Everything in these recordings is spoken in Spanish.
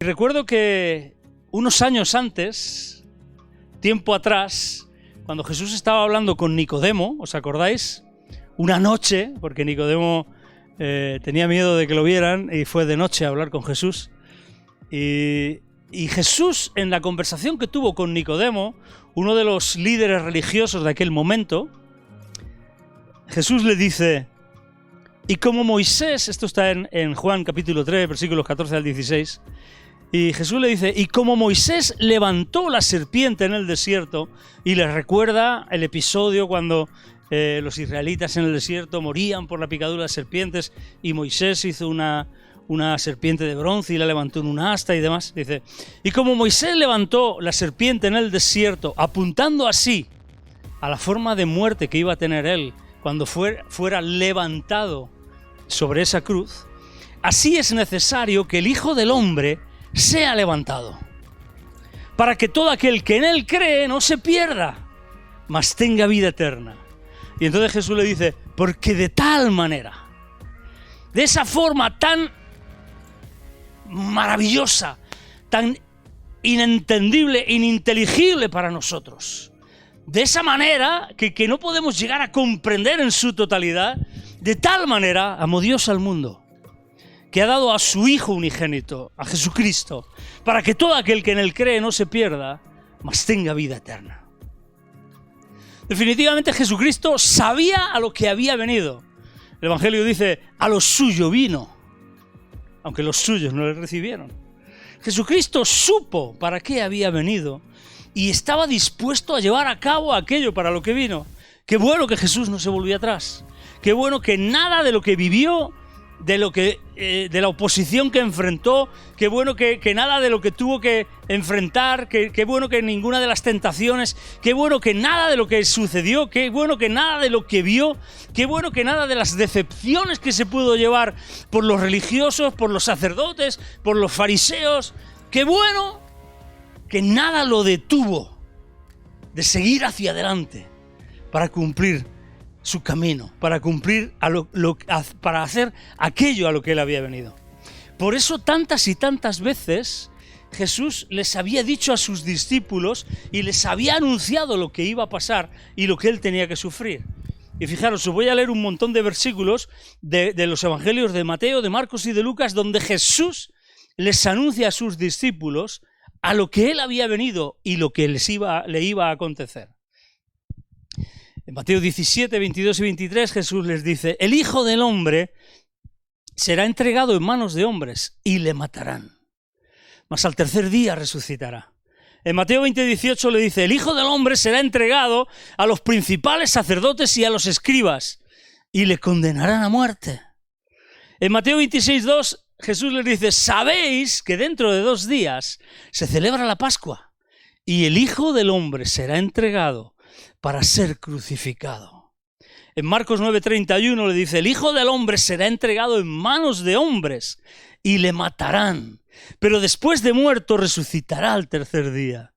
Recuerdo que unos años antes, tiempo atrás, cuando Jesús estaba hablando con Nicodemo, ¿os acordáis? Una noche, porque Nicodemo tenía miedo de que lo vieran y fue de noche a hablar con Jesús. Y Jesús, en la conversación que tuvo con Nicodemo, uno de los líderes religiosos de aquel momento, Jesús le dice, y como Moisés, esto está en Juan capítulo 3, versículos 14 al 16, y Jesús le dice, y como Moisés levantó la serpiente en el desierto, y les recuerda el episodio cuando los israelitas en el desierto morían por la picadura de serpientes, y Moisés hizo una serpiente de bronce y la levantó en un asta y demás. Dice, y como Moisés levantó la serpiente en el desierto, apuntando así a la forma de muerte que iba a tener él cuando fuera levantado sobre esa cruz, así es necesario que el Hijo del Hombre sea levantado, para que todo aquel que en él cree no se pierda, mas tenga vida eterna. Y entonces Jesús le dice, porque de tal manera, de esa forma tan maravillosa, tan inentendible, ininteligible para nosotros, de esa manera que no podemos llegar a comprender en su totalidad, de tal manera amó Dios al mundo, que ha dado a su Hijo unigénito, a Jesucristo, para que todo aquel que en él cree no se pierda, mas tenga vida eterna. Definitivamente Jesucristo sabía a lo que había venido. El Evangelio dice, a lo suyo vino, aunque los suyos no le recibieron. Jesucristo supo para qué había venido y estaba dispuesto a llevar a cabo aquello para lo que vino. Qué bueno que Jesús no se volvió atrás. Qué bueno que nada de lo que vivió, de la oposición que enfrentó, qué bueno que nada de lo que tuvo que enfrentar, qué bueno que ninguna de las tentaciones, qué bueno que nada de lo que sucedió, qué bueno que nada de lo que vio, qué bueno que nada de las decepciones que se pudo llevar por los religiosos, por los sacerdotes, por los fariseos, qué bueno que nada lo detuvo de seguir hacia adelante para cumplir su camino, para cumplir para hacer aquello a lo que él había venido. Por eso tantas y tantas veces Jesús les había dicho a sus discípulos y les había anunciado lo que iba a pasar y lo que él tenía que sufrir. Y fijaros, os voy a leer un montón de versículos de los evangelios de Mateo, de Marcos y de Lucas, donde Jesús les anuncia a sus discípulos a lo que él había venido y lo que le iba a acontecer. En Mateo 17, 22 y 23 Jesús les dice, el Hijo del Hombre será entregado en manos de hombres y le matarán, mas al tercer día resucitará. En Mateo 20, 18 le dice, el Hijo del Hombre será entregado a los principales sacerdotes y a los escribas y le condenarán a muerte. En Mateo 26, 2 Jesús les dice, sabéis que dentro de 2 días se celebra la Pascua y el Hijo del Hombre será entregado para ser crucificado. En Marcos 9:31 le dice, el Hijo del Hombre será entregado en manos de hombres y le matarán, pero después de muerto resucitará al tercer día.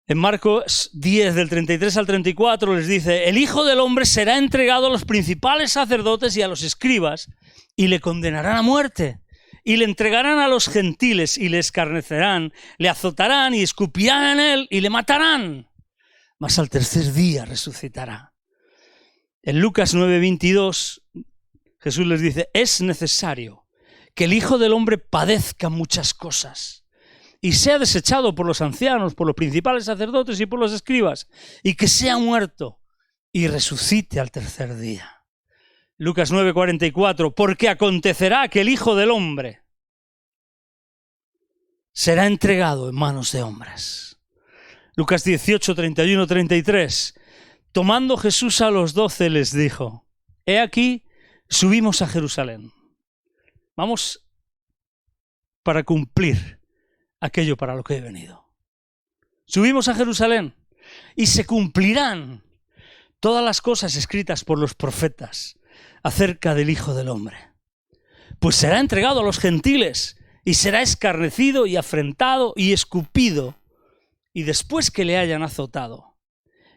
En Marcos 10, del 33 al 34 les dice, el Hijo del Hombre será entregado a los principales sacerdotes y a los escribas y le condenarán a muerte. Y le entregarán a los gentiles y le escarnecerán, le azotarán y escupirán en él y le matarán. Mas al tercer día resucitará. En Lucas 9:22, Jesús les dice, es necesario que el Hijo del Hombre padezca muchas cosas y sea desechado por los ancianos, por los principales sacerdotes y por los escribas, y que sea muerto y resucite al tercer día. Lucas 9:44, porque acontecerá que el Hijo del Hombre será entregado en manos de hombres. Lucas 18, 31, 33. Tomando Jesús a los 12 les dijo, he aquí, subimos a Jerusalén. Vamos para cumplir aquello para lo que he venido. Subimos a Jerusalén y se cumplirán todas las cosas escritas por los profetas acerca del Hijo del Hombre. Pues será entregado a los gentiles y será escarnecido y afrentado y escupido. Y después que le hayan azotado,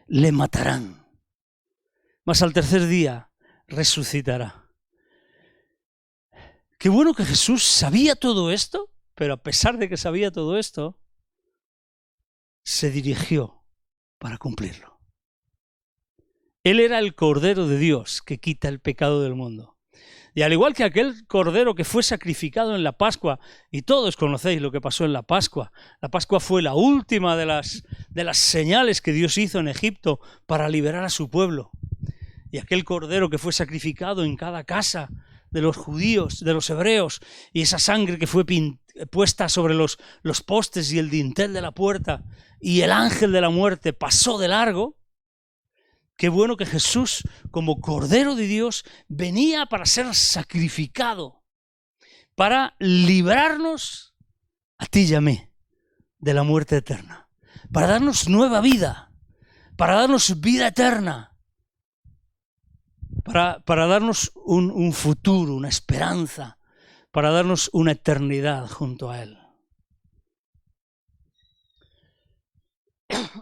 le matarán. Mas al tercer día resucitará. Qué bueno que Jesús sabía todo esto pero a pesar de que sabía todo esto, se dirigió para cumplirlo. Él era el Cordero de Dios que quita el pecado del mundo. Y al igual que aquel cordero que fue sacrificado en la Pascua, y todos conocéis lo que pasó en la Pascua fue la última de las señales que Dios hizo en Egipto para liberar a su pueblo. Y aquel cordero que fue sacrificado en cada casa de los judíos, de los hebreos, y esa sangre que fue puesta sobre los postes y el dintel de la puerta, y el ángel de la muerte pasó de largo. Qué bueno que Jesús, como Cordero de Dios, venía para ser sacrificado, para librarnos a ti y a mí de la muerte eterna, para darnos nueva vida, para darnos vida eterna, para darnos un futuro, una esperanza, para darnos una eternidad junto a Él.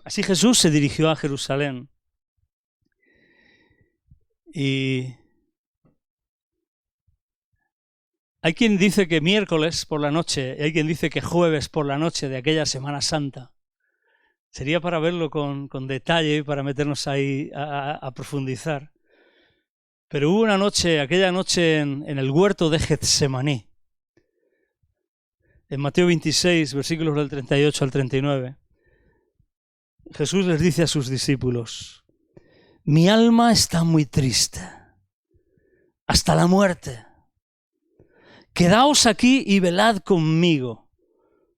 Así Jesús se dirigió a Jerusalén. Y hay quien dice que miércoles por la noche, y hay quien dice que jueves por la noche de aquella Semana Santa. Sería para verlo con detalle, para meternos ahí a profundizar. Pero hubo una noche, aquella noche en el huerto de Getsemaní, en Mateo 26, versículos del 38 al 39, Jesús les dice a sus discípulos: mi alma está muy triste, hasta la muerte. Quedaos aquí y velad conmigo,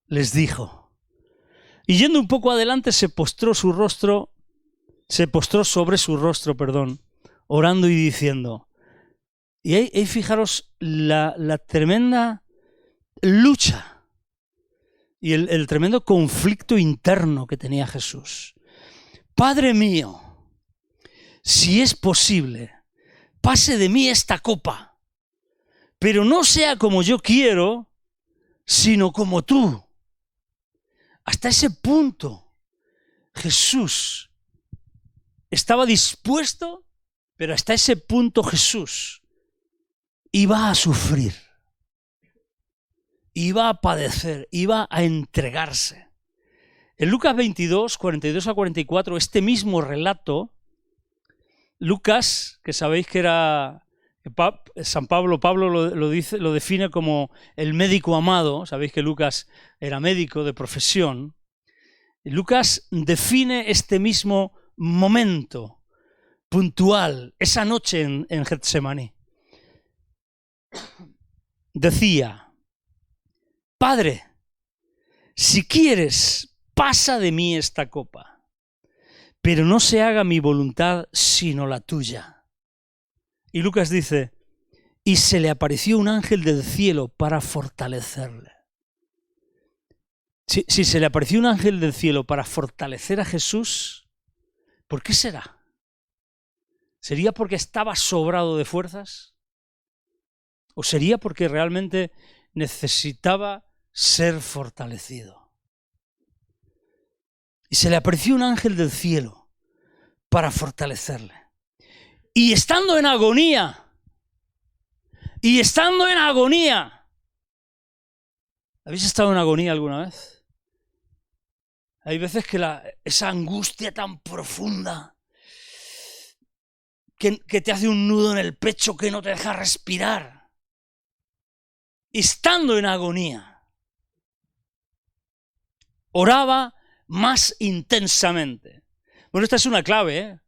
les dijo. Y yendo un poco adelante se postró sobre su rostro, orando y diciendo. Y ahí fijaros la tremenda lucha y el tremendo conflicto interno que tenía Jesús. Padre mío, si es posible, pase de mí esta copa, pero no sea como yo quiero, sino como tú. Hasta ese punto Jesús estaba dispuesto, pero hasta ese punto Jesús iba a sufrir, iba a padecer, iba a entregarse. En Lucas 22, 42 a 44, este mismo relato, Lucas, que sabéis que era Pablo lo define como el médico amado. Sabéis que Lucas era médico de profesión. Y Lucas define este mismo momento puntual, esa noche en Getsemaní. Decía: Padre, si quieres, pasa de mí esta copa, pero no se haga mi voluntad sino la tuya. Y Lucas dice: y se le apareció un ángel del cielo para fortalecerle. Si se le apareció un ángel del cielo para fortalecer a Jesús, ¿por qué será? ¿Sería porque estaba sobrado de fuerzas? ¿O sería porque realmente necesitaba ser fortalecido? Y se le apareció un ángel del cielo para fortalecerle. Y estando en agonía, ¿habéis estado en agonía alguna vez? Hay veces que esa angustia tan profunda que te hace un nudo en el pecho que no te deja respirar. Estando en agonía, oraba más intensamente. Bueno, esta es una clave,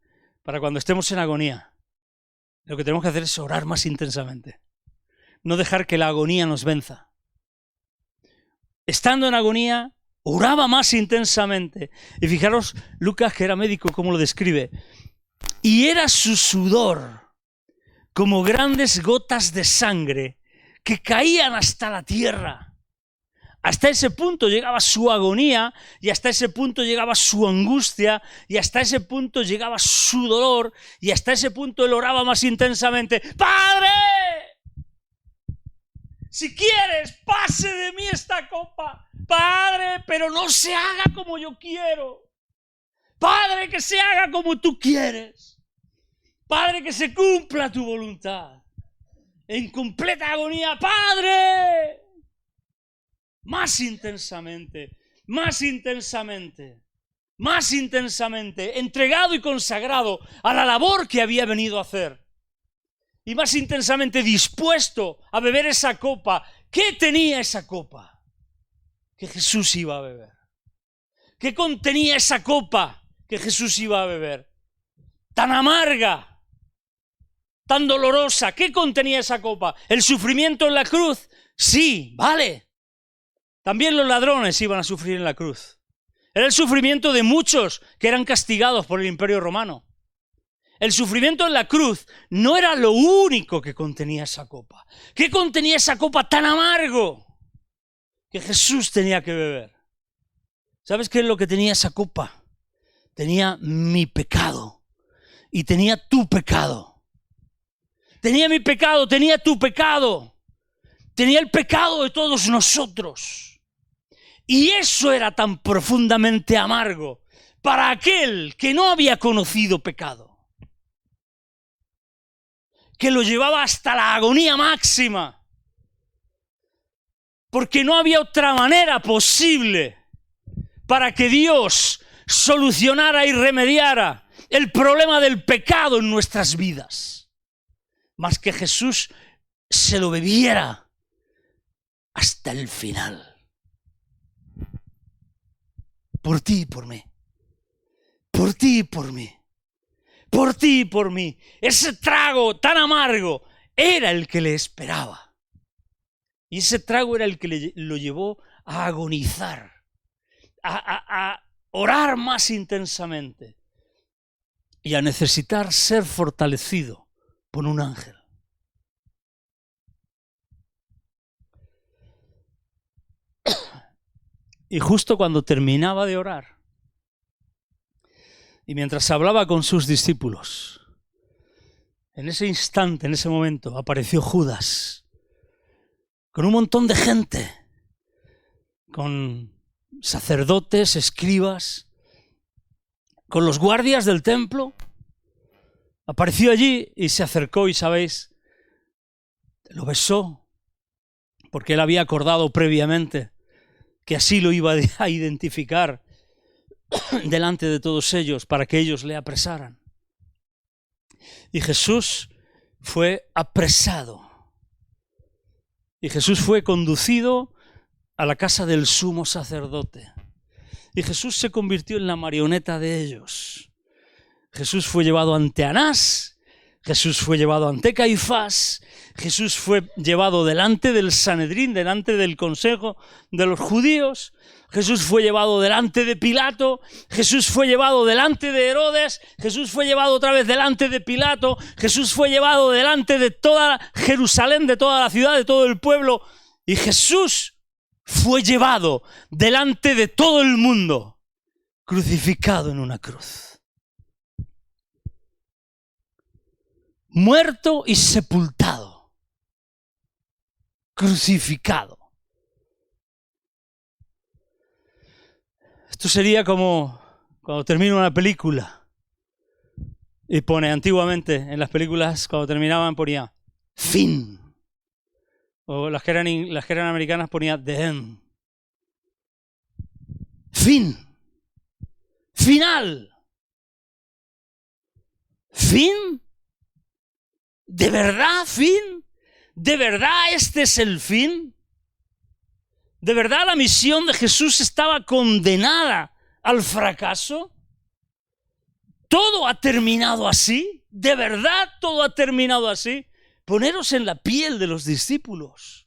para cuando estemos en agonía. Lo que tenemos que hacer es orar más intensamente. No dejar que la agonía nos venza. Estando en agonía, oraba más intensamente. Y fijaros, Lucas, que era médico, cómo lo describe. Y era su sudor como grandes gotas de sangre que caían hasta la tierra. Hasta ese punto llegaba su agonía, y hasta ese punto llegaba su angustia, y hasta ese punto llegaba su dolor, y hasta ese punto él oraba más intensamente: ¡Padre! Si quieres, pase de mí esta copa. Padre, pero no se haga como yo quiero. Padre, que se haga como tú quieres. Padre, que se cumpla tu voluntad. En completa agonía: ¡Padre! más intensamente, más intensamente, más intensamente, entregado y consagrado a la labor que había venido a hacer. Y más intensamente dispuesto a beber esa copa. ¿Qué tenía esa copa que Jesús iba a beber? ¿Qué contenía esa copa que Jesús iba a beber? Tan amarga, tan dolorosa. ¿Qué contenía esa copa? ¿El sufrimiento en la cruz? Sí, vale. También los ladrones iban a sufrir en la cruz. Era el sufrimiento de muchos que eran castigados por el Imperio Romano. El sufrimiento en la cruz no era lo único que contenía esa copa. ¿Qué contenía esa copa tan amargo que Jesús tenía que beber? ¿Sabes qué es lo que tenía esa copa? Tenía mi pecado y tenía tu pecado. Tenía mi pecado, tenía tu pecado. Tenía el pecado de todos nosotros. Y eso era tan profundamente amargo para aquel que no había conocido pecado, que lo llevaba hasta la agonía máxima, porque no había otra manera posible para que Dios solucionara y remediara el problema del pecado en nuestras vidas, más que Jesús se lo bebiera hasta el final. Por ti y por mí. Por ti y por mí. Por ti y por mí. Ese trago tan amargo era el que le esperaba. Y ese trago era el que lo llevó a agonizar, a orar más intensamente y a necesitar ser fortalecido por un ángel. Y justo cuando terminaba de orar, y mientras hablaba con sus discípulos, en ese instante, en ese momento, apareció Judas, con un montón de gente, con sacerdotes, escribas, con los guardias del templo. Apareció allí y se acercó y, ¿sabéis?, lo besó, porque él había acordado previamente que así lo iba a identificar delante de todos ellos para que ellos le apresaran. Y Jesús fue apresado. Y Jesús fue conducido a la casa del sumo sacerdote. Y Jesús se convirtió en la marioneta de ellos. Jesús fue llevado ante Anás, Jesús fue llevado ante Caifás, Jesús fue llevado delante del Sanedrín, delante del Consejo de los Judíos, Jesús fue llevado delante de Pilato, Jesús fue llevado delante de Herodes, Jesús fue llevado otra vez delante de Pilato, Jesús fue llevado delante de toda Jerusalén, de toda la ciudad, de todo el pueblo, y Jesús fue llevado delante de todo el mundo, crucificado en una cruz. Muerto y sepultado, crucificado. Esto sería como cuando termina una película y pone, antiguamente en las películas cuando terminaban ponía fin, o las que eran americanas ponía the end. Fin, final, fin. ¿De verdad fin? ¿De verdad este es el fin? ¿De verdad la misión de Jesús estaba condenada al fracaso? ¿Todo ha terminado así? ¿De verdad todo ha terminado así? Poneros en la piel de los discípulos.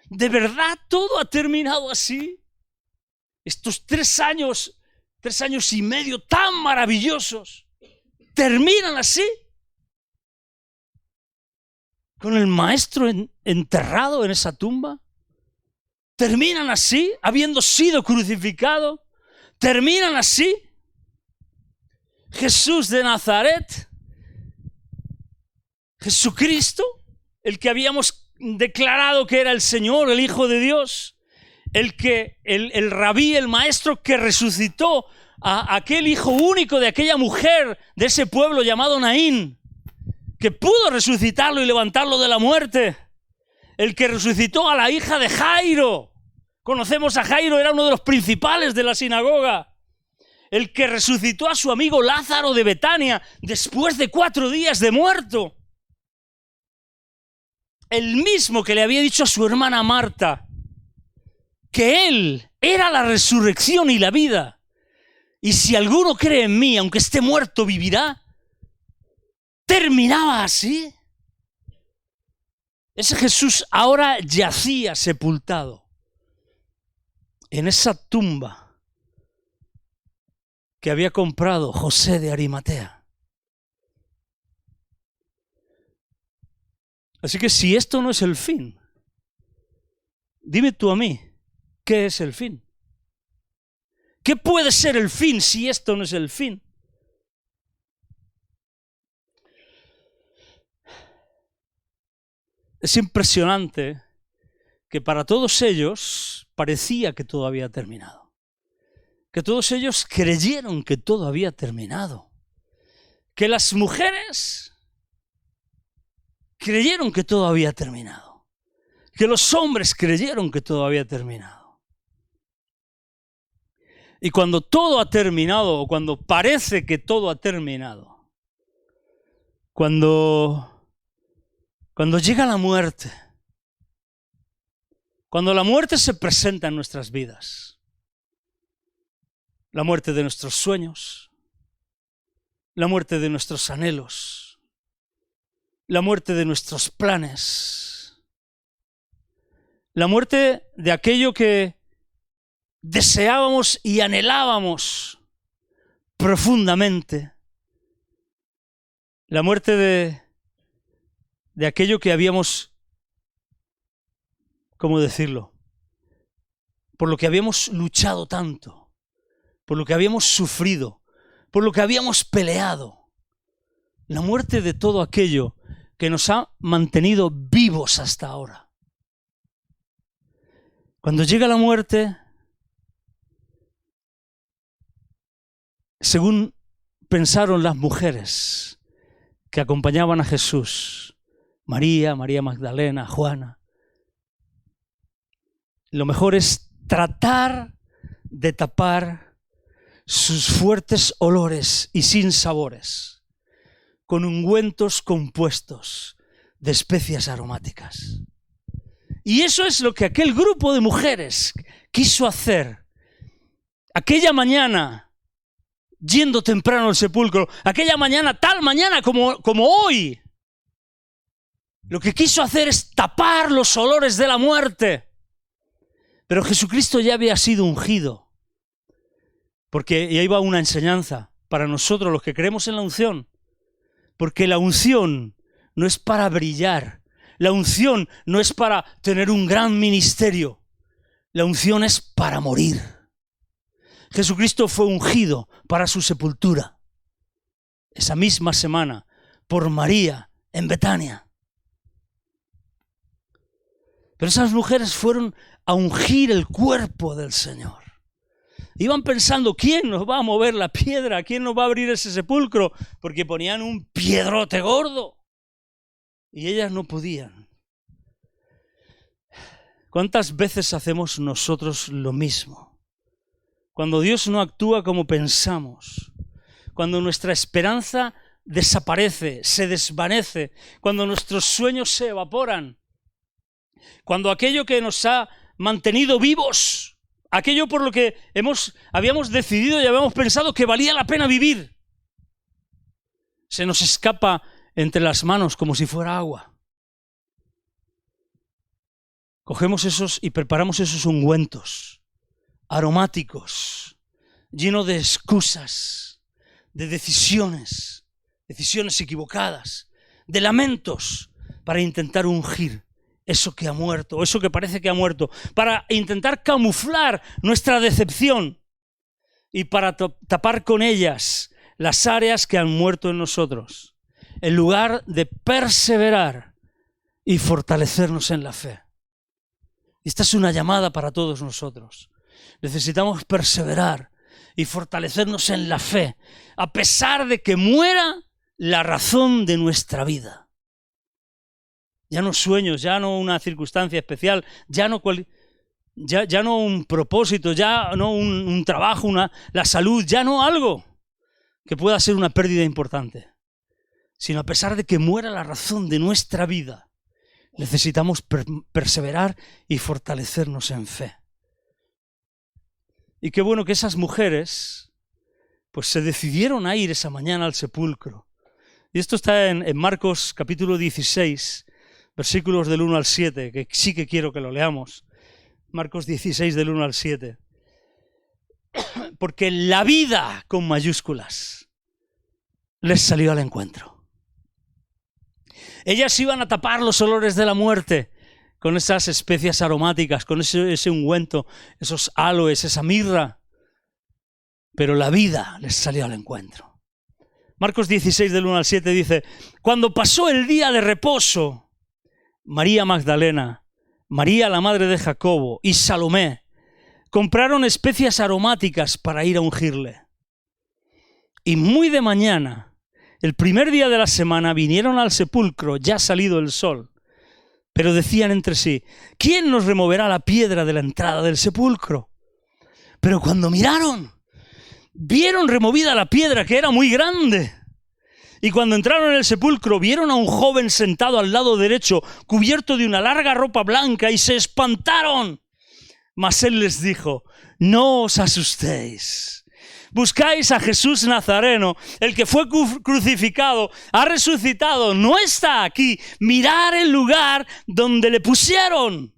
¿De verdad todo ha terminado así? Estos 3 años y medio tan maravillosos, ¿terminan así? ¿Con el maestro enterrado en esa tumba? ¿Terminan así, habiendo sido crucificado? ¿Terminan así? Jesús de Nazaret, Jesucristo, el que habíamos declarado que era el Señor, el Hijo de Dios, el rabí, el maestro que resucitó a aquel hijo único de aquella mujer, de ese pueblo llamado Naín, que pudo resucitarlo y levantarlo de la muerte, el que resucitó a la hija de Jairo Conocemos a Jairo, era uno de los principales de la sinagoga, el que resucitó a su amigo Lázaro de Betania después de 4 días de muerto. El mismo que le había dicho a su hermana Marta que Él era la resurrección y la vida. Y si alguno cree en mí, aunque esté muerto, vivirá. Terminaba así. Ese Jesús ahora yacía sepultado en esa tumba que había comprado José de Arimatea. Así que si esto no es el fin, dime tú a mí, ¿qué es el fin? ¿Qué puede ser el fin si esto no es el fin? Es impresionante que para todos ellos parecía que todo había terminado. Que todos ellos creyeron que todo había terminado. Que las mujeres creyeron que todo había terminado. Que los hombres creyeron que todo había terminado. Y cuando todo ha terminado, o cuando parece que todo ha terminado, cuando llega la muerte, cuando la muerte se presenta en nuestras vidas, la muerte de nuestros sueños, la muerte de nuestros anhelos, la muerte de nuestros planes, la muerte de aquello que deseábamos y anhelábamos profundamente, la muerte de aquello que habíamos, ¿cómo decirlo?, por lo que habíamos luchado tanto, por lo que habíamos sufrido, por lo que habíamos peleado, la muerte de todo aquello que nos ha mantenido vivos hasta ahora. Cuando llega la muerte, según pensaron las mujeres que acompañaban a Jesús, María Magdalena, Juana, lo mejor es tratar de tapar sus fuertes olores y sinsabores con ungüentos compuestos de especias aromáticas. Y eso es lo que aquel grupo de mujeres quiso hacer aquella mañana, yendo temprano al sepulcro, aquella mañana, tal mañana como hoy. Lo que quiso hacer es tapar los olores de la muerte. Pero Jesucristo ya había sido ungido. Porque ya iba una enseñanza para nosotros los que creemos en la unción. Porque la unción no es para brillar. La unción no es para tener un gran ministerio. La unción es para morir. Jesucristo fue ungido para su sepultura. Esa misma semana, por María en Betania. Pero esas mujeres fueron a ungir el cuerpo del Señor. Iban pensando, ¿quién nos va a mover la piedra? ¿Quién nos va a abrir ese sepulcro? Porque ponían un piedrote gordo. Y ellas no podían. ¿Cuántas veces hacemos nosotros lo mismo? Cuando Dios no actúa como pensamos. Cuando nuestra esperanza desaparece, se desvanece. Cuando nuestros sueños se evaporan. Cuando aquello que nos ha mantenido vivos, aquello por lo que habíamos decidido y habíamos pensado que valía la pena vivir, se nos escapa entre las manos como si fuera agua. Cogemos esos y preparamos esos ungüentos aromáticos, llenos de excusas, de decisiones equivocadas, de lamentos, para intentar ungir eso que ha muerto, o eso que parece que ha muerto, para intentar camuflar nuestra decepción y para tapar con ellas las áreas que han muerto en nosotros, en lugar de perseverar y fortalecernos en la fe. Esta es una llamada para todos nosotros. Necesitamos perseverar y fortalecernos en la fe, a pesar de que muera la razón de nuestra vida. Ya no sueños, ya no una circunstancia especial, ya no ya no un propósito, ya no un trabajo, la salud, ya no algo que pueda ser una pérdida importante, sino a pesar de que muera la razón de nuestra vida, necesitamos perseverar y fortalecernos en fe. Y qué bueno que esas mujeres pues se decidieron a ir esa mañana al sepulcro. Y esto está en Marcos capítulo 16, versículos del 1 al 7, que sí que quiero que lo leamos. Marcos 16 del 1 al 7. Porque la vida con mayúsculas les salió al encuentro. Ellas iban a tapar los olores de la muerte con esas especias aromáticas, con ese ungüento, esos aloes, esa mirra. Pero la vida les salió al encuentro. Marcos 16 del 1 al 7 dice: cuando pasó el día de reposo, María Magdalena, María la madre de Jacobo y Salomé compraron especias aromáticas para ir a ungirle. Y muy de mañana, el primer día de la semana, vinieron al sepulcro ya salido el sol. Pero decían entre sí: ¿quién nos removerá la piedra de la entrada del sepulcro? Pero cuando miraron, vieron removida la piedra, que era muy grande. Y cuando entraron en el sepulcro, vieron a un joven sentado al lado derecho, cubierto de una larga ropa blanca, y se espantaron. Mas él les dijo: no os asustéis. Buscáis a Jesús Nazareno, el que fue crucificado, ha resucitado, no está aquí. Mirad el lugar donde le pusieron.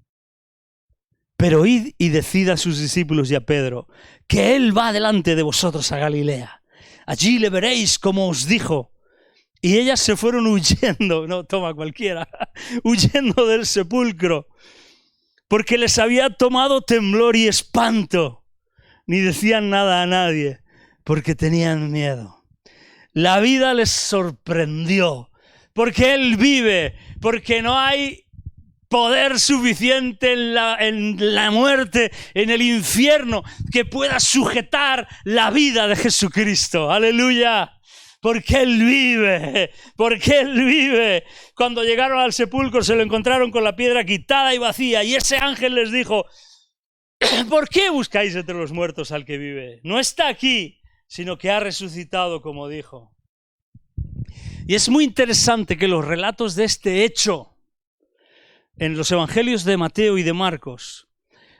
Pero id y decid a sus discípulos y a Pedro que él va delante de vosotros a Galilea. Allí le veréis como os dijo. Y ellas se fueron huyendo, no, toma cualquiera, huyendo del sepulcro, porque les había tomado temblor y espanto. Ni decían nada a nadie, porque tenían miedo. La vida les sorprendió, porque Él vive, porque no hay poder suficiente en la muerte, en el infierno, que pueda sujetar la vida de Jesucristo. ¡Aleluya! Porque Él vive, porque Él vive. Cuando llegaron al sepulcro se lo encontraron con la piedra quitada y vacía, y ese ángel les dijo: ¿por qué buscáis entre los muertos al que vive? No está aquí, sino que ha resucitado, como dijo. Y es muy interesante que los relatos de este hecho en los evangelios de Mateo y de Marcos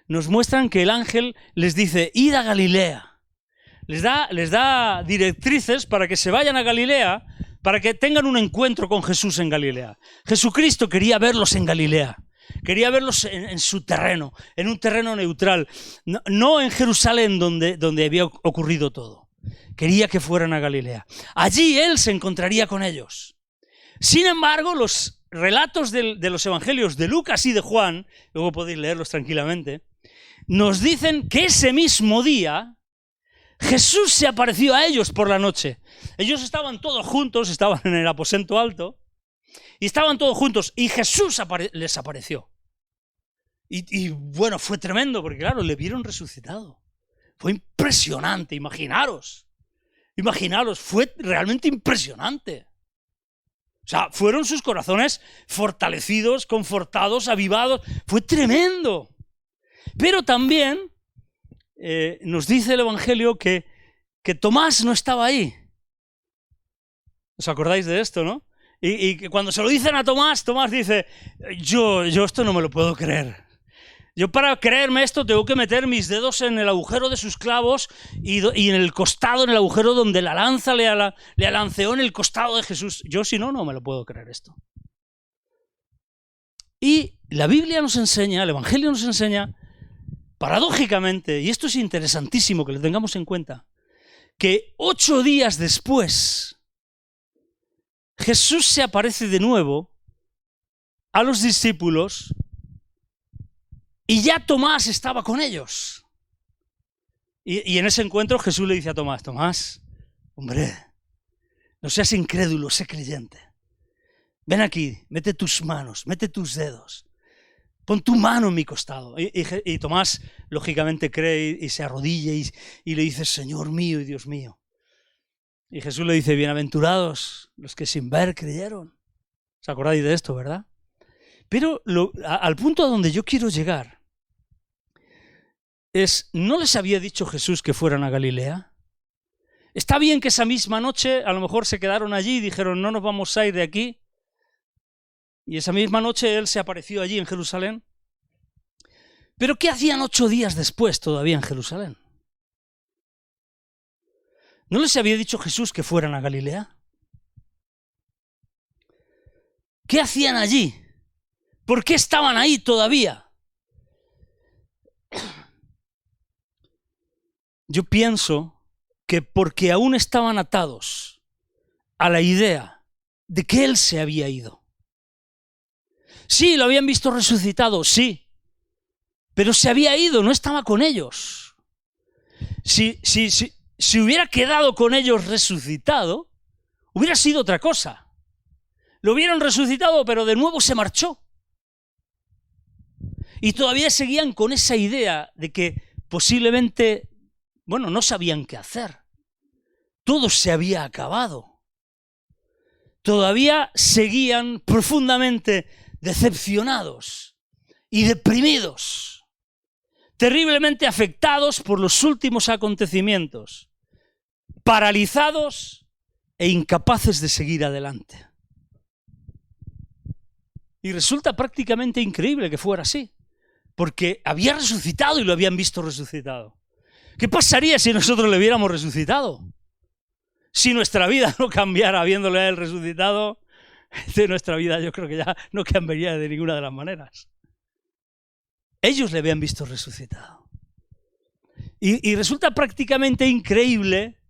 nos muestran que el ángel les dice: id a Galilea. Les da directrices para que se vayan a Galilea, para que tengan un encuentro con Jesús en Galilea. Jesucristo quería verlos en Galilea, quería verlos en su terreno, en un terreno neutral, no en Jerusalén donde había ocurrido todo. Quería que fueran a Galilea. Allí Él se encontraría con ellos. Sin embargo, los relatos de los evangelios de Lucas y de Juan, luego podéis leerlos tranquilamente, nos dicen que ese mismo día Jesús se apareció a ellos por la noche. Ellos estaban todos juntos, estaban en el aposento alto, y estaban todos juntos, y Jesús les apareció. Y bueno, fue tremendo, porque claro, le vieron resucitado. Fue impresionante, imaginaros, fue realmente impresionante. O sea, fueron sus corazones fortalecidos, confortados, avivados, fue tremendo. Pero también nos dice el Evangelio que Tomás no estaba ahí. ¿Os acordáis de esto, no? Y que cuando se lo dicen a Tomás, Tomás dice: yo esto no me lo puedo creer. Yo para creerme esto tengo que meter mis dedos en el agujero de sus clavos y en el costado, en el agujero donde la lanza le alanceó en el costado de Jesús. Yo si no, no me lo puedo creer esto. Y la Biblia nos enseña, el Evangelio nos enseña, paradójicamente, y esto es interesantísimo que lo tengamos en cuenta, que 8 días después Jesús se aparece de nuevo a los discípulos y ya Tomás estaba con ellos. Y en ese encuentro Jesús le dice a Tomás: Tomás, hombre, no seas incrédulo, sé creyente. Ven aquí, mete tus manos, mete tus dedos. Pon tu mano en mi costado. Y Tomás, lógicamente, cree y se arrodilla y le dice: Señor mío y Dios mío. Y Jesús le dice: bienaventurados los que sin ver creyeron. ¿Os acordáis de esto, verdad? Pero al punto a donde yo quiero llegar es, ¿no les había dicho Jesús que fueran a Galilea? Está bien que esa misma noche a lo mejor se quedaron allí y dijeron, no nos vamos a ir de aquí. Y esa misma noche Él se apareció allí en Jerusalén. ¿Pero qué hacían 8 días después todavía en Jerusalén? ¿No les había dicho Jesús que fueran a Galilea? ¿Qué hacían allí? ¿Por qué estaban ahí todavía? Yo pienso que porque aún estaban atados a la idea de que Él se había ido. Sí, lo habían visto resucitado, sí, pero se había ido, no estaba con ellos. Si hubiera quedado con ellos resucitado, hubiera sido otra cosa. Lo hubieran resucitado, pero de nuevo se marchó. Y todavía seguían con esa idea de que posiblemente, bueno, no sabían qué hacer. Todo se había acabado. Todavía seguían profundamente decepcionados y deprimidos, terriblemente afectados por los últimos acontecimientos, paralizados e incapaces de seguir adelante. Y resulta prácticamente increíble que fuera así, porque había resucitado y lo habían visto resucitado. ¿Qué pasaría si nosotros le hubiéramos resucitado? Si nuestra vida no cambiara habiéndole a Él resucitado, de nuestra vida yo creo que ya no cambiaría de ninguna de las maneras. Ellos le habían visto resucitado. Y resulta prácticamente increíble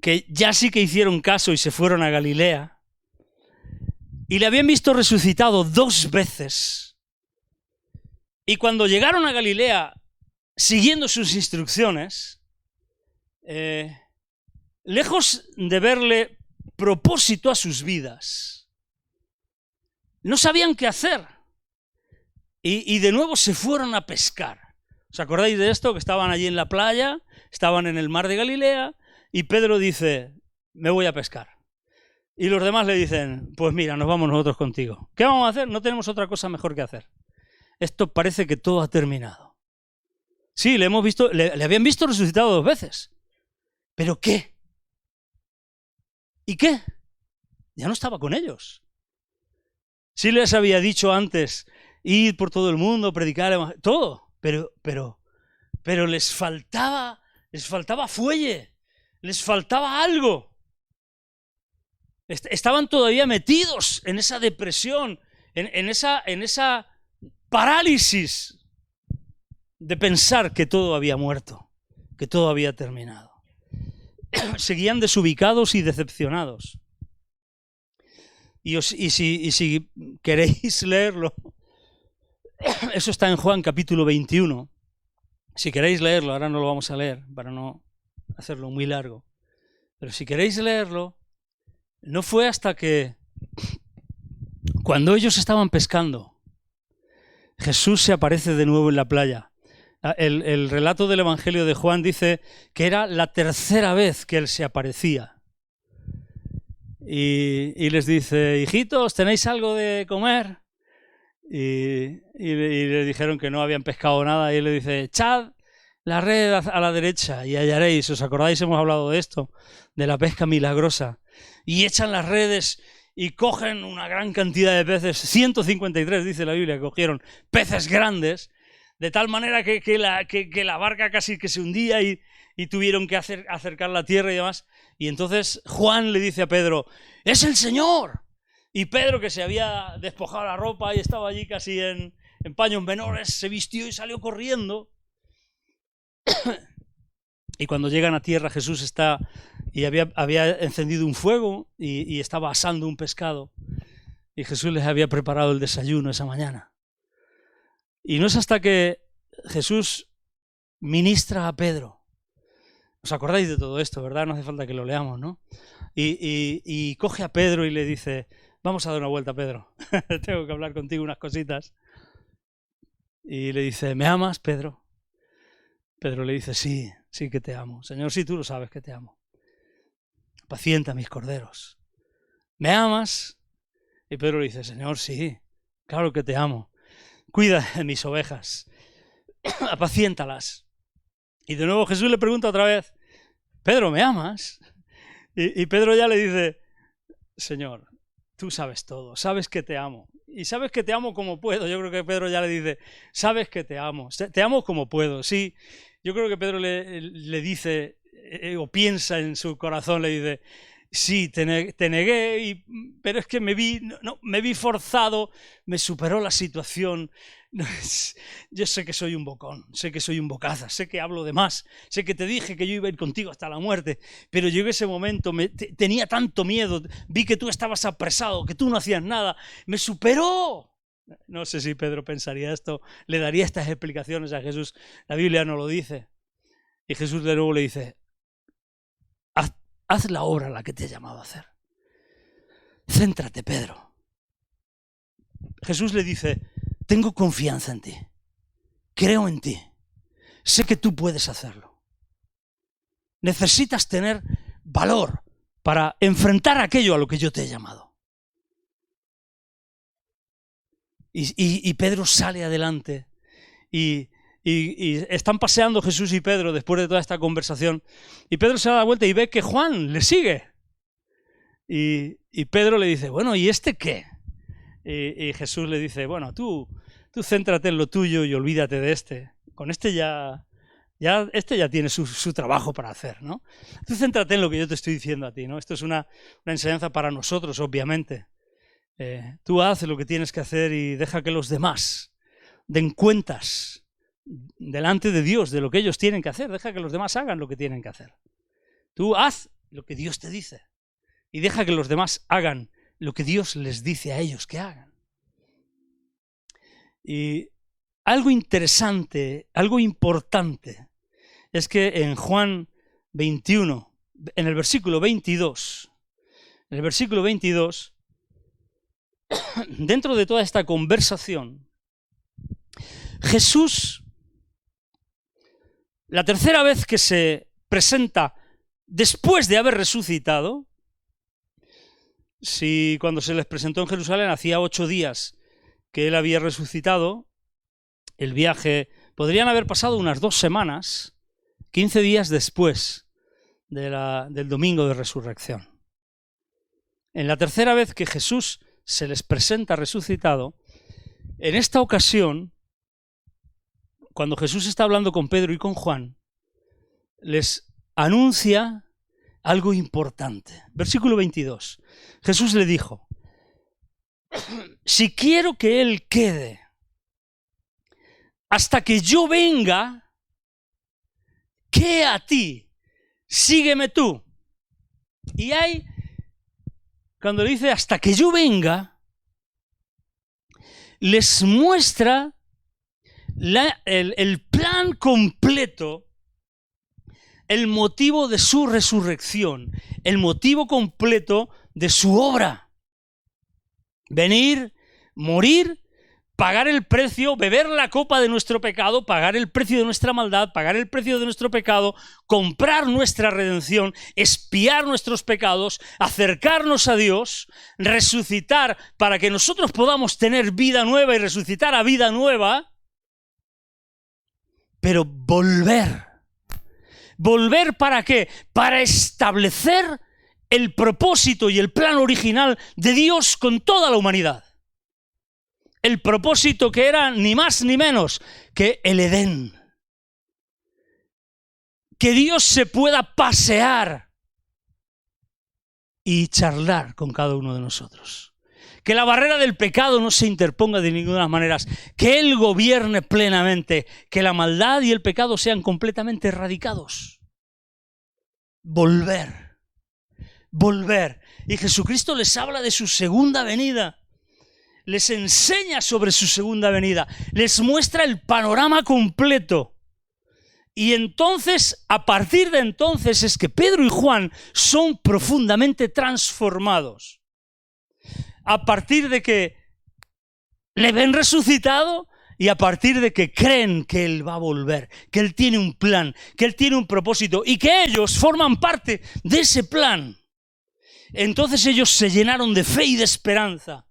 que ya sí que hicieron caso y se fueron a Galilea y le habían visto resucitado 2 veces. Y cuando llegaron a Galilea, siguiendo sus instrucciones, lejos de verle propósito a sus vidas, no sabían qué hacer. Y de nuevo se fueron a pescar. ¿Os acordáis de esto? Que estaban allí en la playa, estaban en el mar de Galilea, y Pedro dice, me voy a pescar. Y los demás le dicen, pues mira, nos vamos nosotros contigo. ¿Qué vamos a hacer? No tenemos otra cosa mejor que hacer. Esto parece que todo ha terminado. Sí, le hemos visto, le habían visto resucitado 2 veces. ¿Pero qué? ¿Y qué? Ya no estaba con ellos. Sí les había dicho antes, id por todo el mundo, predicar, todo, pero les faltaba fuelle, les faltaba algo. Estaban todavía metidos en esa depresión, en esa parálisis de pensar que todo había muerto, que todo había terminado. Seguían desubicados y decepcionados. Y si queréis leerlo, eso está en Juan capítulo 21. Si queréis leerlo, ahora no lo vamos a leer para no hacerlo muy largo. Pero si queréis leerlo, no fue hasta que cuando ellos estaban pescando, Jesús se aparece de nuevo en la playa. El relato del Evangelio de Juan dice que era la 3ª vez que Él se aparecía. Y les dice, hijitos, ¿tenéis algo de comer? Y le dijeron que no habían pescado nada. Y Él le dice, echad la red a la derecha y hallaréis. ¿Os acordáis? Hemos hablado de esto, de la pesca milagrosa. Y echan las redes y cogen una gran cantidad de peces. 153, dice la Biblia, que cogieron peces grandes, de tal manera que la barca casi que se hundía y tuvieron que acercar la tierra y demás. Y entonces Juan le dice a Pedro, ¡es el Señor! Y Pedro, que se había despojado la ropa y estaba allí casi en paños menores, se vistió y salió corriendo. Y cuando llegan a tierra, Jesús está y había encendido un fuego y estaba asando un pescado. Y Jesús les había preparado el desayuno esa mañana. Y no es hasta que Jesús ministra a Pedro. ¿Os acordáis de todo esto, verdad? No hace falta que lo leamos, ¿no? Y coge a Pedro y le dice, vamos a dar una vuelta, Pedro. Tengo que hablar contigo unas cositas. Y le dice, ¿me amas, Pedro? Pedro le dice, sí que te amo. Señor, sí, tú lo sabes que te amo. Apacienta mis corderos. ¿Me amas? Y Pedro le dice, Señor, sí, claro que te amo. Cuida de mis ovejas. apaciéntalas. Y de nuevo Jesús le pregunta otra vez, Pedro, ¿me amas? Y Pedro ya le dice, Señor, tú sabes todo, sabes que te amo. Y sabes que te amo como puedo. Yo creo que Pedro ya le dice, sabes que te amo como puedo. Sí, yo creo que Pedro le dice, o piensa en su corazón, le dice, sí, te negué, pero es que me vi forzado, me superó la situación. Yo sé que soy un bocón, sé que soy un bocaza, sé que hablo de más, sé que te dije que yo iba a ir contigo hasta la muerte, pero llegó ese momento, tenía tanto miedo, vi que tú estabas apresado, que tú no hacías nada, me superó. No sé si Pedro pensaría esto, le daría estas explicaciones a Jesús, la Biblia no lo dice. Y Jesús de nuevo le dice, haz la obra a la que te he llamado a hacer. Céntrate, Pedro. Jesús le dice, tengo confianza en ti, creo en ti, sé que tú puedes hacerlo. Necesitas tener valor para enfrentar aquello a lo que yo te he llamado. Y Pedro sale adelante y están paseando Jesús y Pedro después de toda esta conversación, y Pedro se da vuelta y ve que Juan le sigue. Y Pedro le dice, bueno, ¿y este qué? Y Jesús le dice, bueno, tú céntrate en lo tuyo y olvídate de este. Con este ya tiene su trabajo para hacer, ¿no? Tú céntrate en lo que yo te estoy diciendo a ti, ¿no? Esto es una enseñanza para nosotros, obviamente. Tú haz lo que tienes que hacer y deja que los demás den cuentas delante de Dios de lo que ellos tienen que hacer. Deja que los demás hagan lo que tienen que hacer. Tú haz lo que Dios te dice y deja que los demás hagan lo que Dios les dice a ellos que hagan. Y algo interesante, algo importante, es que en Juan 21, en el versículo 22, dentro de toda esta conversación, Jesús, la tercera vez que se presenta después de haber resucitado, si cuando se les presentó en Jerusalén hacía 8 días que él había resucitado, el viaje podrían haber pasado unas 2 semanas, 15 días después del domingo de resurrección. En la tercera vez que Jesús se les presenta resucitado, en esta ocasión, cuando Jesús está hablando con Pedro y con Juan, les anuncia algo importante. Versículo 22. Jesús le dijo, si quiero que él quede hasta que yo venga, ¿qué a ti? Sígueme tú. Y hay, cuando le dice hasta que yo venga, les muestra el plan completo, el motivo de su resurrección, el motivo completo de su obra. Venir, morir, pagar el precio, beber la copa de nuestro pecado, pagar el precio de nuestra maldad, pagar el precio de nuestro pecado, comprar nuestra redención, expiar nuestros pecados, acercarnos a Dios, resucitar para que nosotros podamos tener vida nueva y resucitar a vida nueva, pero volver. ¿Volver para qué? Para establecer el propósito y el plan original de Dios con toda la humanidad. El propósito que era ni más ni menos que el Edén. Que Dios se pueda pasear y charlar con cada uno de nosotros. Que la barrera del pecado no se interponga de ninguna manera. Que Él gobierne plenamente. Que la maldad y el pecado sean completamente erradicados. Volver. Volver. Y Jesucristo les habla de su segunda venida. Les enseña sobre su segunda venida. Les muestra el panorama completo. Y entonces, a partir de entonces, es que Pedro y Juan son profundamente transformados. A partir de que le ven resucitado y a partir de que creen que Él va a volver, que Él tiene un plan, que Él tiene un propósito y que ellos forman parte de ese plan. Entonces ellos se llenaron de fe y de esperanza.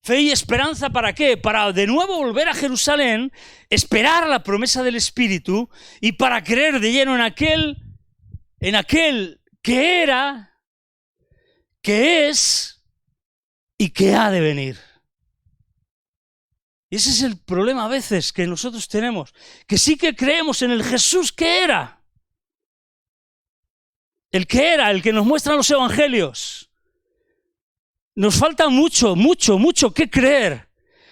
Fe y esperanza, ¿para qué? Para de nuevo volver a Jerusalén, esperar la promesa del Espíritu y para creer de lleno en aquel que era, que es y que ha de venir. Y ese es el problema a veces que nosotros tenemos, que sí que creemos en el Jesús que era, el que nos muestran los evangelios. Nos falta mucho que creer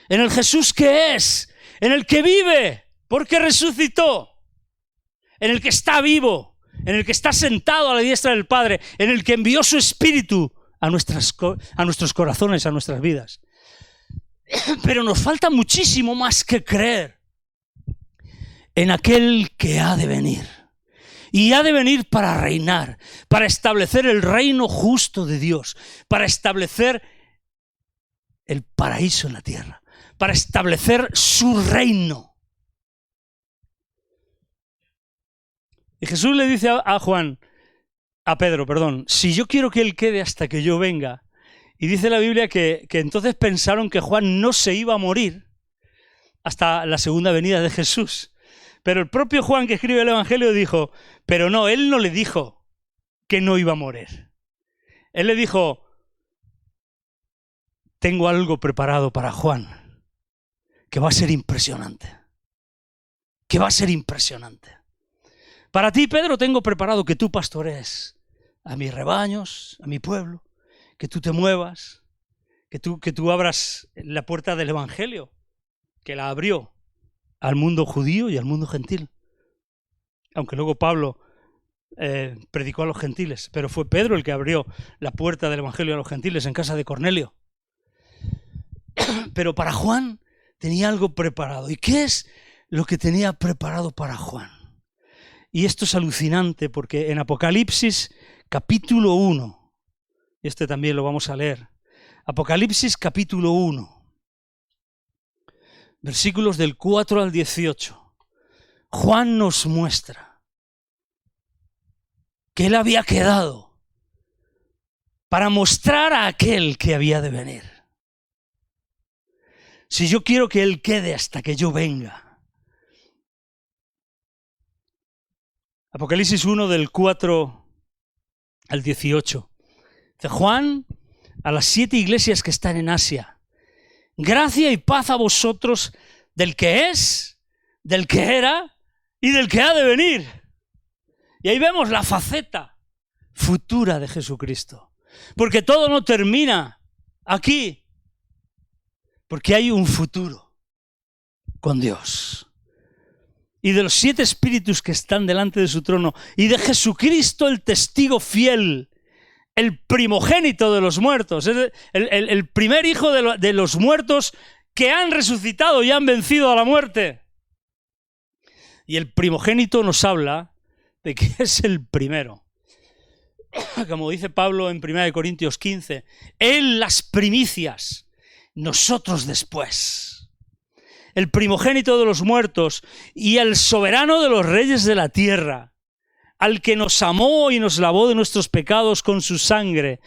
en el Jesús que es, en el que vive, porque resucitó, en el que está vivo, en el que está sentado a la diestra del Padre, en el que envió su Espíritu a nuestros corazones, a nuestras vidas. Pero nos falta muchísimo más que creer en aquel que ha de venir. Y ha de venir para reinar, para establecer el reino justo de Dios, para establecer el paraíso en la tierra, para establecer su reino. Y Jesús le dice a Pedro, si yo quiero que él quede hasta que yo venga, y dice la Biblia que entonces pensaron que Juan no se iba a morir hasta la segunda venida de Jesús. Pero el propio Juan, que escribe el Evangelio, dijo, pero no, él no le dijo que no iba a morir. Él le dijo, tengo algo preparado para Juan, que va a ser impresionante. Que va a ser impresionante. Para ti, Pedro, tengo preparado que tú pastorees a mis rebaños, a mi pueblo, que tú te muevas, que tú abras la puerta del Evangelio, que la abrió al mundo judío y al mundo gentil. Aunque luego Pablo predicó a los gentiles, pero fue Pedro el que abrió la puerta del Evangelio a los gentiles en casa de Cornelio. Pero para Juan tenía algo preparado. ¿Y qué es lo que tenía preparado para Juan? Y esto es alucinante porque en Apocalipsis capítulo 1, y este también lo vamos a leer, Apocalipsis capítulo 1, versículos del 4 al 18, Juan nos muestra que él había quedado para mostrar a aquel que había de venir. Si yo quiero que él quede hasta que yo venga. Apocalipsis 1 del 4 al 18. Dice Juan a las 7 iglesias que están en Asia. Gracia y paz a vosotros del que es, del que era y del que ha de venir. Y ahí vemos la faceta futura de Jesucristo. Porque todo no termina aquí. Porque hay un futuro con Dios. Y de los 7 espíritus que están delante de su trono y de Jesucristo el testigo fiel, el primogénito de los muertos, el primer hijo de los muertos que han resucitado y han vencido a la muerte. Y el primogénito nos habla de que es el primero. Como dice Pablo en 1 Corintios 15, Él las primicias, nosotros después. El primogénito de los muertos y el soberano de los reyes de la tierra, al que nos amó y nos lavó de nuestros pecados con su sangre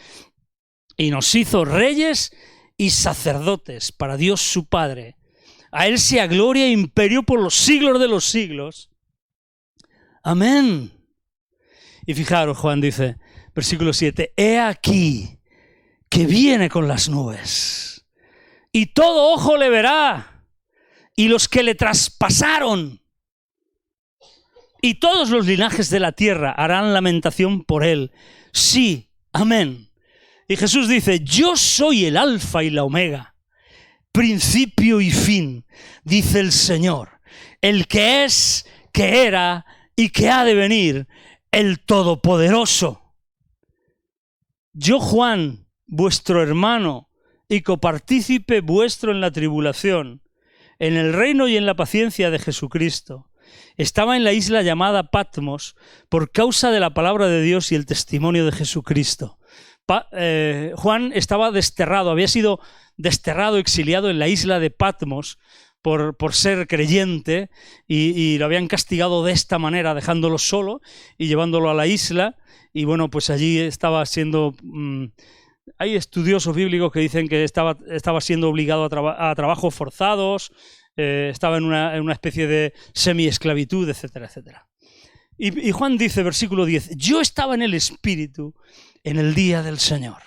y nos hizo reyes y sacerdotes para Dios su Padre. A Él sea gloria e imperio por los siglos de los siglos. Amén. Y fijaros, Juan dice, versículo 7, he aquí que viene con las nubes y todo ojo le verá y los que le traspasaron. Y todos los linajes de la tierra harán lamentación por él. Sí, amén. Y Jesús dice, yo soy el alfa y la omega, principio y fin, dice el Señor, el que es, que era y que ha de venir, el Todopoderoso. Yo, Juan, vuestro hermano y copartícipe vuestro en la tribulación, en el reino y en la paciencia de Jesucristo, estaba en la isla llamada Patmos por causa de la palabra de Dios y el testimonio de Jesucristo. Juan estaba desterrado, había sido desterrado, exiliado en la isla de Patmos por ser creyente y lo habían castigado de esta manera, dejándolo solo y llevándolo a la isla. Y bueno, pues allí estaba siendo hay estudiosos bíblicos que dicen que estaba siendo obligado a trabajos forzados, estaba en una especie de semi-esclavitud, etcétera, etcétera. Y Juan dice, versículo 10, yo estaba en el Espíritu en el día del Señor.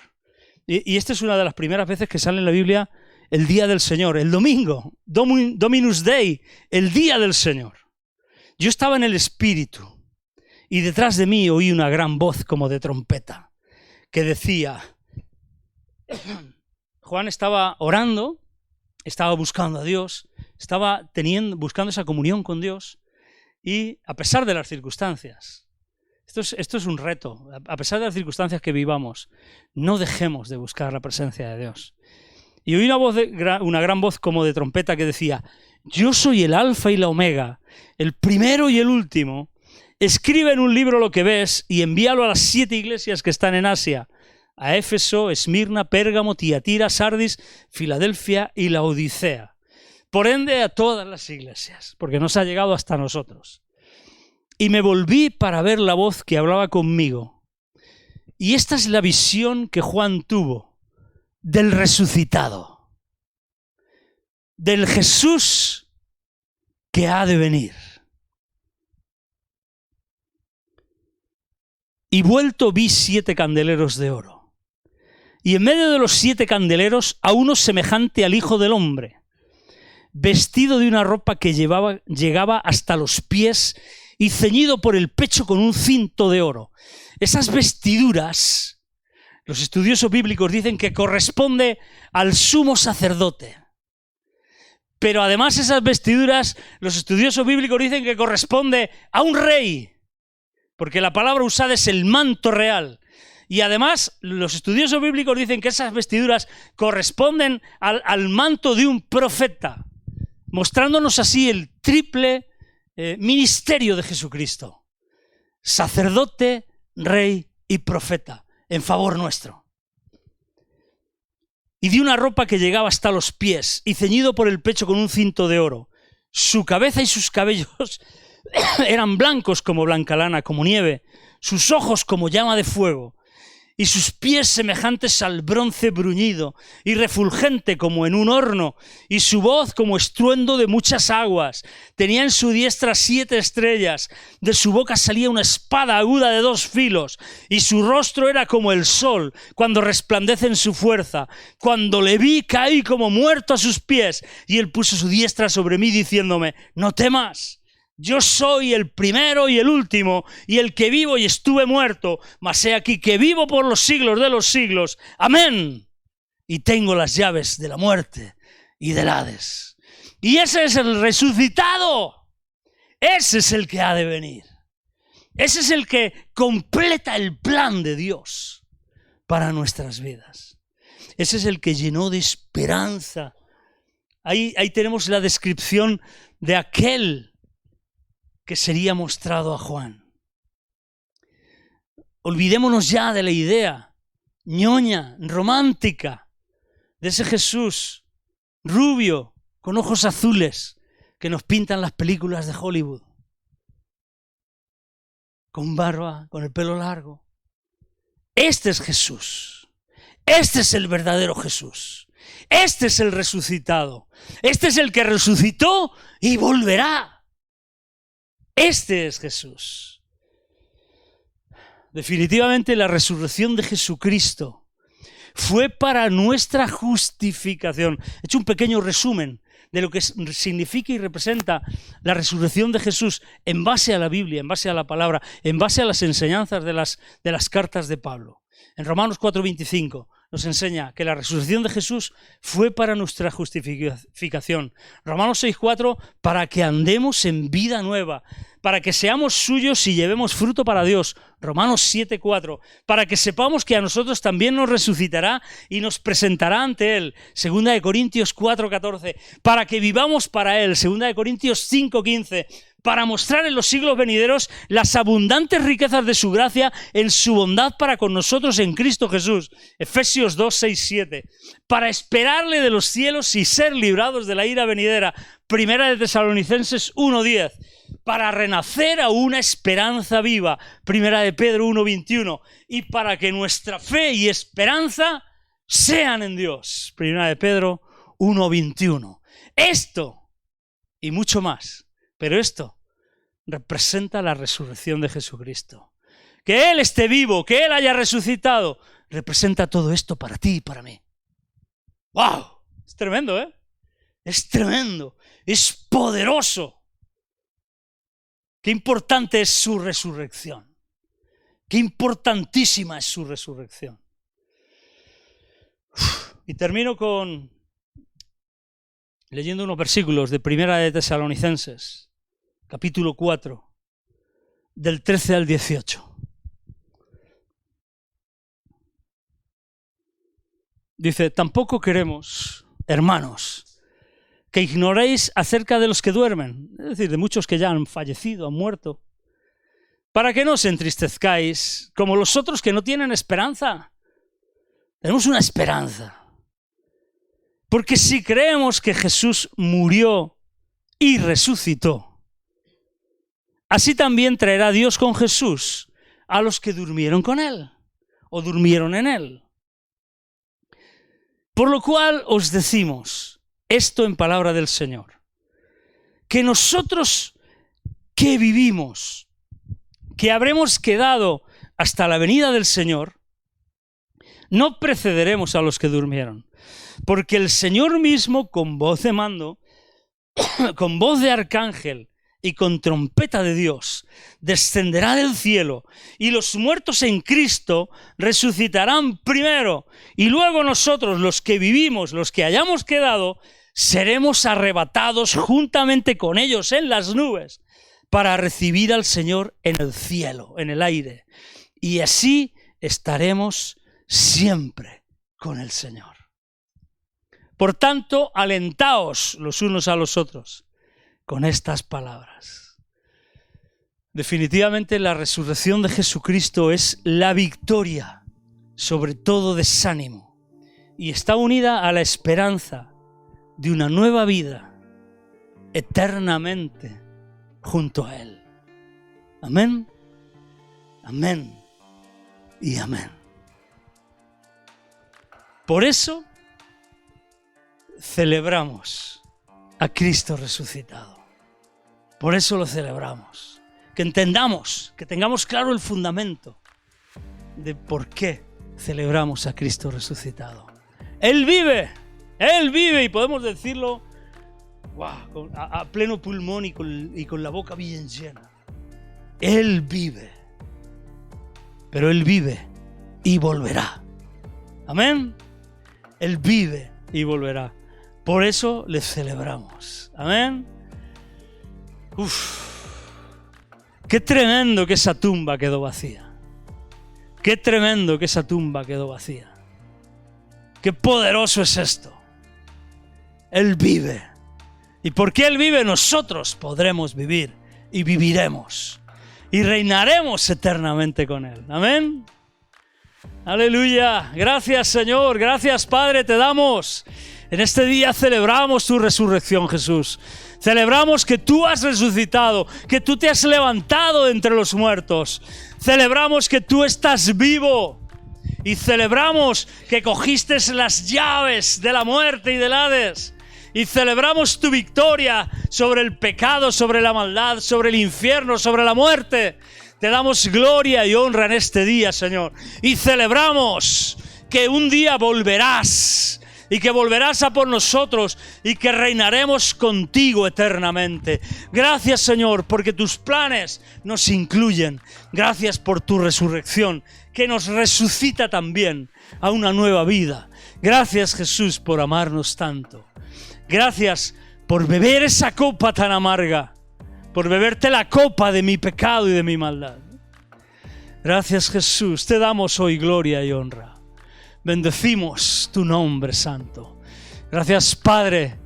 Y esta es una de las primeras veces que sale en la Biblia el día del Señor, el domingo, Dominus Dei, el día del Señor. Yo estaba en el Espíritu y detrás de mí oí una gran voz como de trompeta que decía, Juan estaba orando, estaba buscando a Dios, estaba buscando esa comunión con Dios y a pesar de las circunstancias, esto es un reto, a pesar de las circunstancias que vivamos, no dejemos de buscar la presencia de Dios. Y oí una gran voz como de trompeta que decía, yo soy el Alfa y la Omega, el primero y el último. Escribe en un libro lo que ves y envíalo a las 7 iglesias que están en Asia, a Éfeso, Esmirna, Pérgamo, Tiatira, Sardis, Filadelfia y la Odisea. Por ende, a todas las iglesias, porque nos ha llegado hasta nosotros. Y me volví para ver la voz que hablaba conmigo. Y esta es la visión que Juan tuvo del resucitado, del Jesús que ha de venir. Y vuelto vi 7 candeleros de oro. Y en medio de los 7 candeleros a uno semejante al Hijo del Hombre, vestido de una ropa que llegaba hasta los pies y ceñido por el pecho con un cinto de oro. Esas vestiduras, los estudiosos bíblicos dicen que corresponde al sumo sacerdote. Pero además esas vestiduras, los estudiosos bíblicos dicen que corresponde a un rey, porque la palabra usada es el manto real. Y además los estudiosos bíblicos dicen que esas vestiduras corresponden al manto de un profeta, mostrándonos así el triple ministerio de Jesucristo. Sacerdote, rey y profeta, en favor nuestro. Y de una ropa que llegaba hasta los pies y ceñido por el pecho con un cinto de oro. Su cabeza y sus cabellos eran blancos como blanca lana, como nieve, sus ojos como llama de fuego, y sus pies semejantes al bronce bruñido y refulgente como en un horno, y su voz como estruendo de muchas aguas. Tenía en su diestra 7 estrellas, de su boca salía una espada aguda de 2 filos, y su rostro era como el sol cuando resplandece en su fuerza. Cuando le vi caí como muerto a sus pies, y él puso su diestra sobre mí diciéndome, no temas. Yo soy el primero y el último, y el que vivo y estuve muerto, mas he aquí que vivo por los siglos de los siglos. Amén. Y tengo las llaves de la muerte y del Hades. Y ese es el resucitado. Ese es el que ha de venir. Ese es el que completa el plan de Dios para nuestras vidas. Ese es el que llenó de esperanza. Ahí tenemos la descripción de aquel que sería mostrado a Juan. Olvidémonos ya de la idea ñoña, romántica, de ese Jesús rubio, con ojos azules, que nos pintan las películas de Hollywood. Con barba, con el pelo largo. Este es Jesús. Este es el verdadero Jesús. Este es el resucitado. Este es el que resucitó y volverá. Este es Jesús. Definitivamente la resurrección de Jesucristo fue para nuestra justificación. He hecho un pequeño resumen de lo que significa y representa la resurrección de Jesús en base a la Biblia, en base a la palabra, en base a las enseñanzas de las cartas de Pablo. En Romanos 4:25 nos enseña que la resurrección de Jesús fue para nuestra justificación. Romanos 6:4, para que andemos en vida nueva, para que seamos suyos y llevemos fruto para Dios. Romanos 7:4, para que sepamos que a nosotros también nos resucitará y nos presentará ante Él. 2 Corintios 4:14, para que vivamos para Él. 2 Corintios 5:15, para mostrar en los siglos venideros las abundantes riquezas de su gracia en su bondad para con nosotros en Cristo Jesús. Efesios 2:6-7, para esperarle de los cielos y ser librados de la ira venidera. 1 Tesalonicenses 1:10, para renacer a una esperanza viva. 1 Pedro 1:21, y para que nuestra fe y esperanza sean en Dios. 1 Pedro 1:21. Esto y mucho más, pero esto representa la resurrección de Jesucristo. Que Él esté vivo, que Él haya resucitado, representa todo esto para ti y para mí. ¡Wow! Es tremendo, ¿eh? Es tremendo, es poderoso. Qué importante es su resurrección. Qué importantísima es su resurrección. Y termino leyendo unos versículos de Primera de Tesalonicenses, capítulo 4, del 13 al 18. Dice, tampoco queremos, hermanos, que ignoréis acerca de los que duermen, es decir, de muchos que ya han fallecido, han muerto, para que no os entristezcáis como los otros que no tienen esperanza. Tenemos una esperanza. Porque si creemos que Jesús murió y resucitó, así también traerá Dios con Jesús a los que durmieron con Él o durmieron en Él. Por lo cual os decimos esto en palabra del Señor, que nosotros que vivimos, que habremos quedado hasta la venida del Señor, no precederemos a los que durmieron, porque el Señor mismo, con voz de mando, con voz de arcángel y con trompeta de Dios, descenderá del cielo, y los muertos en Cristo resucitarán primero, y luego nosotros, los que vivimos, los que hayamos quedado, seremos arrebatados juntamente con ellos en las nubes, para recibir al Señor en el cielo, en el aire, y así estaremos siempre con el Señor. Por tanto, alentaos los unos a los otros con estas palabras. Definitivamente la resurrección de Jesucristo es la victoria sobre todo desánimo y está unida a la esperanza de una nueva vida eternamente junto a Él. Amén, amén y amén. Por eso celebramos a Cristo resucitado. Por eso lo celebramos. Que entendamos, que tengamos claro el fundamento de por qué celebramos a Cristo resucitado. Él vive y podemos decirlo a pleno pulmón y con la boca bien llena. Él vive, pero Él vive y volverá. Amén. Él vive y volverá. Por eso le celebramos. Amén. Qué tremendo que esa tumba quedó vacía. Qué tremendo que esa tumba quedó vacía. Qué poderoso es esto. Él vive. Y porque Él vive, nosotros podremos vivir y viviremos. Y reinaremos eternamente con Él. Amén. Aleluya. Gracias, Señor. Gracias, Padre, te damos. En este día celebramos tu resurrección, Jesús. Celebramos que tú has resucitado, que tú te has levantado de entre los muertos. Celebramos que tú estás vivo. Y celebramos que cogiste las llaves de la muerte y del Hades. Y celebramos tu victoria sobre el pecado, sobre la maldad, sobre el infierno, sobre la muerte. Te damos gloria y honra en este día, Señor. Y celebramos que un día volverás. Y que volverás a por nosotros y que reinaremos contigo eternamente. Gracias, Señor, porque tus planes nos incluyen. Gracias por tu resurrección, que nos resucita también a una nueva vida. Gracias, Jesús, por amarnos tanto. Gracias por beber esa copa tan amarga, por beberte la copa de mi pecado y de mi maldad. Gracias, Jesús, te damos hoy gloria y honra. Bendecimos tu nombre santo. Gracias, Padre,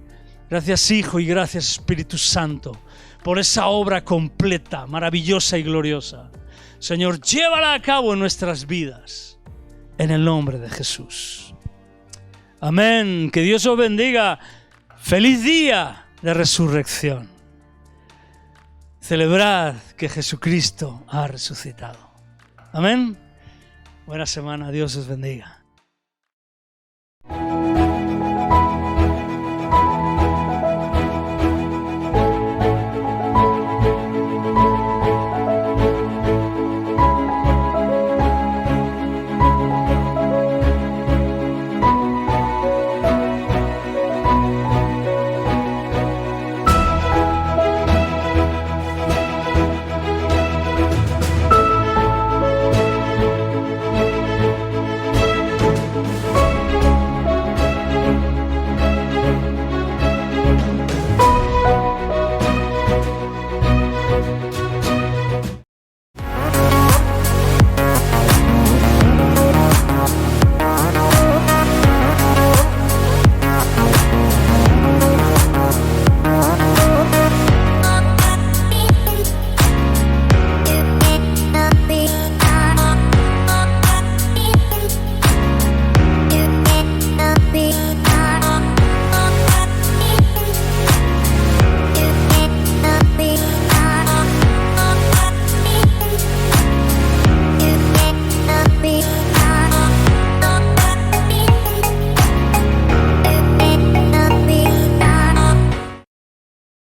gracias, Hijo y gracias, Espíritu Santo, por esa obra completa, maravillosa y gloriosa. Señor, llévala a cabo en nuestras vidas, en el nombre de Jesús. Amén. Que Dios os bendiga. Feliz día de resurrección. Celebrad que Jesucristo ha resucitado. Amén. Buena semana. Dios os bendiga.